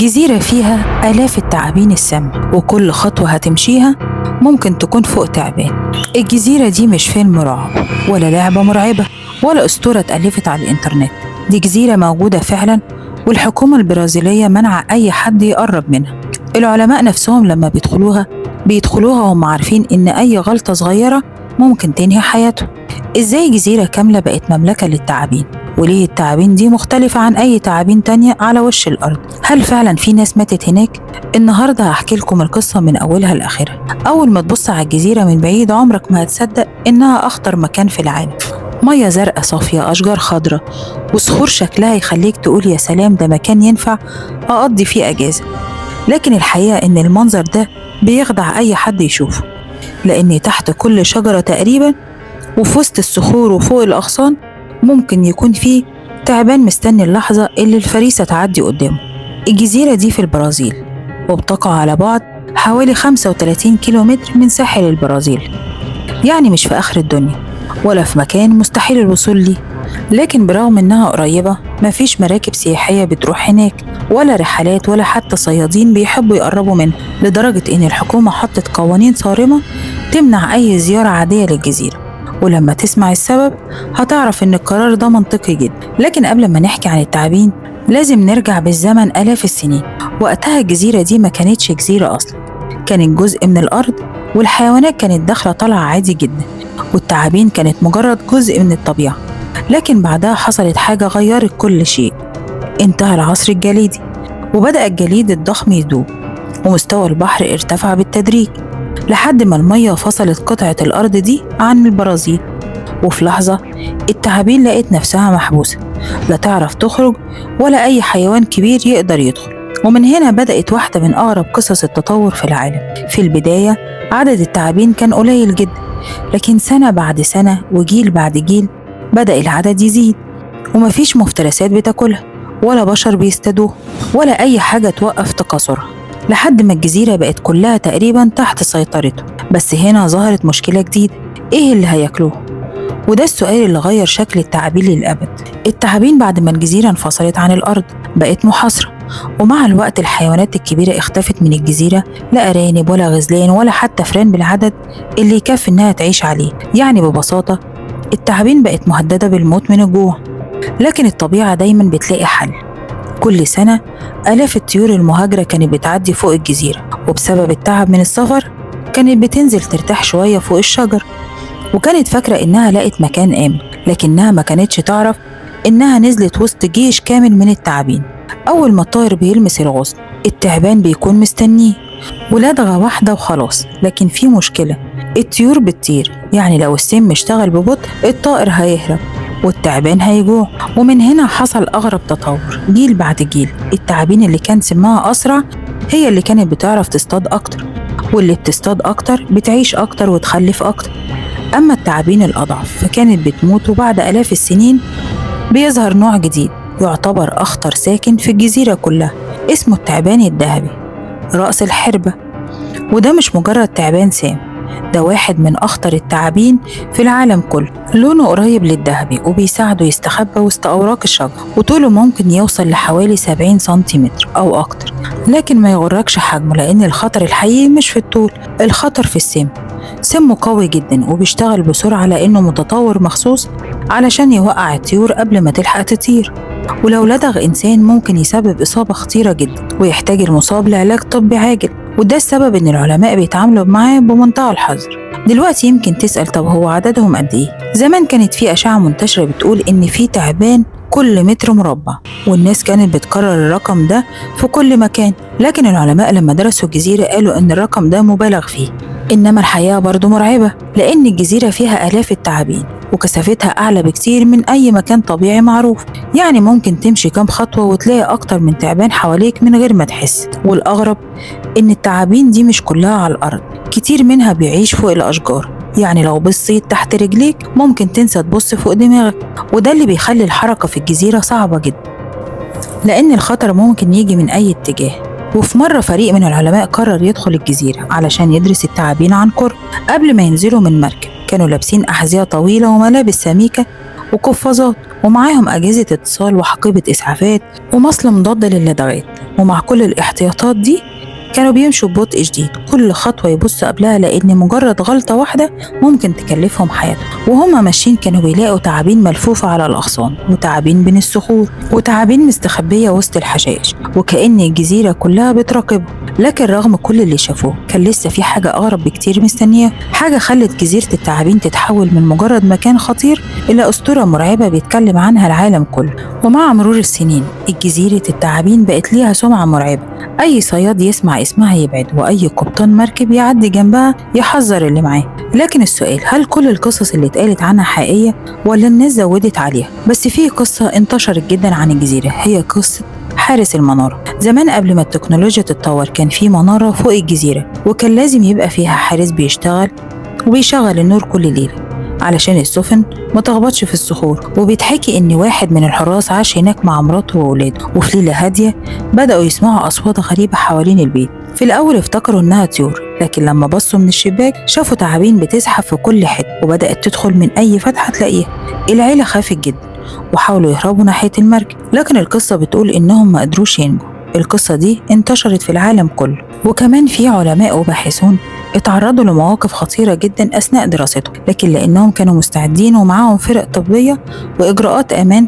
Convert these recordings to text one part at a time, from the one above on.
جزيرة فيها آلاف التعابين السامة، وكل خطوة هتمشيها ممكن تكون فوق تعبان. الجزيرة دي مش فيلم رعب ولا لعبة مرعبة ولا أسطورة اتألفت على الإنترنت، دي جزيرة موجودة فعلا، والحكومة البرازيلية منع أي حد يقرب منها. العلماء نفسهم لما بيدخلوها وهم عارفين إن أي غلطة صغيرة ممكن تنهي حياته. إزاي جزيرة كاملة بقت مملكة للتعابين؟ وليه التعابين دي مختلفة عن أي تعابين تانية على وش الأرض؟ هل فعلا في ناس ماتت هناك؟ النهاردة هحكي لكم القصة من أولها لآخرها. أول ما تبص على الجزيرة من بعيد عمرك ما هتصدق إنها أخطر مكان في العالم. مية زرقاء صافية، أشجار خضراء، وصخور شكلها يخليك تقول يا سلام ده مكان ينفع أقضي فيه أجازة. لكن الحقيقة إن المنظر ده بيخدع أي حد يشوفه، لأن تحت كل شجرة تقريبا وفي وسط الصخور وفوق الأغصان ممكن يكون فيه تعبان مستني اللحظة اللي الفريسة تعدي قدامه. الجزيرة دي في البرازيل، وبتقع على بعد حوالي 35 كيلومتر من ساحل البرازيل، يعني مش في آخر الدنيا ولا في مكان مستحيل الوصول ليه. لكن برغم إنها قريبة مفيش مراكب سياحية بتروح هناك ولا رحلات ولا حتى صيادين بيحبوا يقربوا منها، لدرجة إن الحكومة حطت قوانين صارمة تمنع أي زيارة عادية للجزيرة. ولما تسمع السبب هتعرف إن القرار ده منطقي جدا. لكن قبل ما نحكي عن التعابين لازم نرجع بالزمن آلاف السنين. وقتها الجزيرة دي ما كانتش جزيرة أصلا، كانت جزء من الأرض، والحيوانات كانت داخلة طالعة عادي جدا، والتعابين كانت مجرد جزء من الطبيعة. لكن بعدها حصلت حاجة غيرت كل شيء. انتهى العصر الجليدي، وبدأ الجليد الضخم يدوب، ومستوى البحر ارتفع بالتدريج لحد ما المية فصلت قطعة الأرض دي عن البرازيل. وفي لحظة التعابين لقت نفسها محبوسة، لا تعرف تخرج ولا أي حيوان كبير يقدر يدخل. ومن هنا بدأت واحدة من أغرب قصص التطور في العالم. في البداية عدد التعابين كان قليل جدا، لكن سنة بعد سنة وجيل بعد جيل بدأ العدد يزيد، ومفيش مفترسات بتاكلها ولا بشر بيستدوه ولا أي حاجة توقف تكاثرها، لحد ما الجزيرة بقت كلها تقريبا تحت سيطرته. بس هنا ظهرت مشكلة جديدة، إيه اللي هياكلوه؟ وده السؤال اللي غير شكل التعابين للأبد. التعابين بعد ما الجزيرة انفصلت عن الأرض بقت محاصرة، ومع الوقت الحيوانات الكبيرة اختفت من الجزيرة، لا أرانب ولا غزلان ولا حتى فران بالعدد اللي يكفي إنها تعيش عليه. يعني ببساطة التعابين بقت مهددة بالموت من الجوع. لكن الطبيعة دايما بتلاقي حل. كل سنة آلاف الطيور المهاجرة كانت بتعدي فوق الجزيرة، وبسبب التعب من السفر كانت بتنزل ترتاح شوية فوق الشجر، وكانت فاكرة إنها لقت مكان آمن، لكنها ما كانتش تعرف إنها نزلت وسط جيش كامل من التعابين. أول ما الطائر بيلمس الغصن التعبان بيكون مستنيه، ولدغة واحدة وخلاص. لكن في مشكلة، الطيور بتطير، يعني لو السم اشتغل ببطء الطائر هيهرب والتعبان هيجوع. ومن هنا حصل أغرب تطور. جيل بعد جيل التعابين اللي كان سمها أسرع هي اللي كانت بتعرف تصطاد أكتر، واللي بتصطاد أكتر بتعيش أكتر وتخلف أكتر. أما التعابين الأضعف فكانت بتموت. وبعد آلاف السنين بيظهر نوع جديد يعتبر أخطر ساكن في الجزيرة كلها، اسمه التعبان الذهبي رأس الحربة. وده مش مجرد تعبان سام، ده واحد من أخطر التعابين في العالم كله. لونه قريب للذهبي وبيساعده يستخبى وسط أوراق الشجر، وطوله ممكن يوصل لحوالي 70 سنتيمتر أو أكتر. لكن ما يغركش حجمه، لأن الخطر الحقيقي مش في الطول، الخطر في السم. سمه قوي جدا وبيشتغل بسرعة لأنه متطور مخصوص علشان يوقع الطيور قبل ما تلحق تطير. ولو لدغ إنسان ممكن يسبب إصابة خطيرة جدا ويحتاج المصاب لعلاج طبي عاجل. وده السبب إن العلماء بيتعاملوا معاه بمنتهى الحذر. دلوقتي يمكن تسأل، طب هو عددهم قد إيه؟ زمان كانت في أشعة منتشرة بتقول إن في تعبان كل متر مربع، والناس كانت بتكرر الرقم ده في كل مكان. لكن العلماء لما درسوا الجزيرة قالوا إن الرقم ده مبالغ فيه. إنما الحقيقة برضو مرعبة، لأن الجزيرة فيها آلاف التعابين وكثافتها أعلى بكتير من أي مكان طبيعي معروف. يعني ممكن تمشي كام خطوة وتلاقي أكتر من تعبان حواليك من غير ما تحس. والأغرب إن التعابين دي مش كلها على الأرض، كتير منها بيعيش فوق الأشجار. يعني لو بصيت تحت رجليك ممكن تنسى تبص فوق دماغك، وده اللي بيخلي الحركة في الجزيرة صعبة جدا، لأن الخطر ممكن يجي من أي اتجاه. وفي مرة فريق من العلماء قرر يدخل الجزيرة علشان يدرس التعابين عن قرب. قبل ما ينزلوا من مركب كانوا لابسين أحذية طويلة وملابس سميكة وقفازات، ومعاهم أجهزة اتصال وحقيبة إسعافات ومصل مضاد للدغات. ومع كل الاحتياطات دي كانوا بيمشوا ببطء شديد، كل خطوة يبصوا قبلها لأن مجرد غلطة واحدة ممكن تكلفهم حياتهم. وهما ماشيين كانوا بيلاقوا تعابين ملفوفة على الأغصان، وتعابين بين الصخور، وتعابين مستخبية وسط الحشائش، وكأن الجزيرة كلها بتراقبهم. لكن رغم كل اللي شافوه كان لسه في حاجة أغرب بكتير مستنياه، حاجة خلت جزيرة التعابين تتحول من مجرد مكان خطير إلى أسطورة مرعبة بيتكلم عنها العالم كله. ومع مرور السنين جزيرة التعابين بقت ليها سمعة مرعبة، أي صياد يسمع اسمها يبعد، وأي قبطان مركب يعدي جنبها يحذر اللي معاه. لكن السؤال، هل كل القصص اللي اتقالت عنها حقيقية ولا الناس زودت عليها؟ بس في قصة انتشرت جدا عن الجزيرة، هي قصة حارس المنارة. زمان قبل ما التكنولوجيا تتطور كان في منارة فوق الجزيرة، وكان لازم يبقى فيها حارس بيشتغل وبيشغل النور كل ليلة علشان السفن ما تخبطش في الصخور. وبيتحكي إن واحد من الحراس عاش هناك مع مراته وولاده، وفي ليلة هادية بدأوا يسمعوا أصوات غريبة حوالين البيت. في الأول افتكروا إنها طيور، لكن لما بصوا من الشباك شافوا تعابين بتزحف في كل حتة وبدأت تدخل من أي فتحة تلاقيها. العيلة خافت جدا وحاولوا يهربوا ناحية المركب، لكن القصة بتقول إنهم ما قدروش ينجوا. القصة دي انتشرت في العالم كله، وكمان في علماء وباحثون اتعرضوا لمواقف خطيرة جدا أثناء دراستهم، لكن لأنهم كانوا مستعدين ومعاهم فرق طبية وإجراءات أمان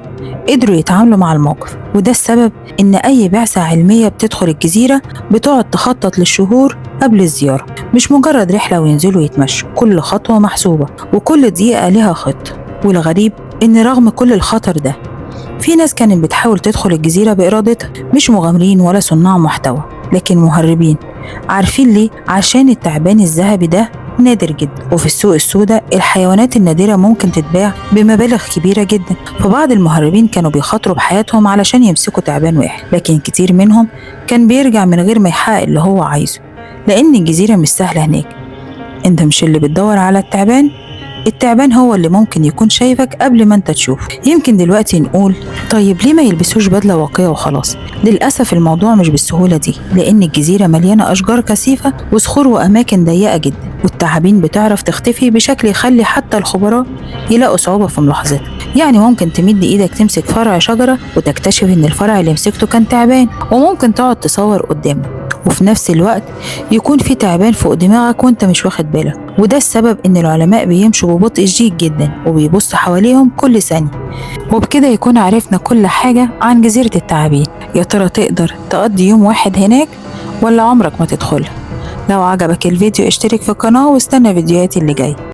قدروا يتعاملوا مع الموقف. وده السبب إن أي بعثة علمية بتدخل الجزيرة بتقعد تخطط للشهور قبل الزيارة، مش مجرد رحلة وينزلوا يتمشوا، كل خطوة محسوبة وكل دقيقة لها خطة. والغريب إن رغم كل الخطر ده في ناس كانت بتحاول تدخل الجزيرة بإرادتها، مش مغامرين ولا صناع محتوى لكن مهربين. عارفين ليه؟ عشان التعبان الذهبي ده نادر جدا، وفي السوق السوداء الحيوانات النادرة ممكن تتباع بمبالغ كبيرة جدا. فبعض المهربين كانوا بيخاطروا بحياتهم علشان يمسكوا تعبان واحد، لكن كتير منهم كان بيرجع من غير ما يحقق اللي هو عايزه، لأن الجزيرة مش سهلة هناك. انت مش اللي بتدور على التعبان، التعبان هو اللي ممكن يكون شايفك قبل ما انت تشوفه. يمكن دلوقتي نقول طيب ليه ما يلبسوش بدلة واقية وخلاص؟ للأسف الموضوع مش بالسهولة دي، لأن الجزيرة مليانة أشجار كثيفة وصخور وأماكن ضيقة جدا، والتعابين بتعرف تختفي بشكل يخلي حتى الخبراء يلاقوا صعوبة في ملاحظتها. يعني ممكن تمد إيدك تمسك فرع شجرة وتكتشف إن الفرع اللي مسكته كان تعبان، وممكن تقعد تصور قدامه وفي نفس الوقت يكون في تعبان فوق دماغك وانت مش واخد بالك. وده السبب ان العلماء بيمشوا ببطء شديد جدا وبيبصوا حواليهم كل ثانية. وبكده يكون عرفنا كل حاجة عن جزيرة التعابين. يا ترى تقدر تقضي يوم واحد هناك ولا عمرك ما تدخلها؟ لو عجبك الفيديو اشترك في القناة واستنى فيديوهاتي اللي جاية.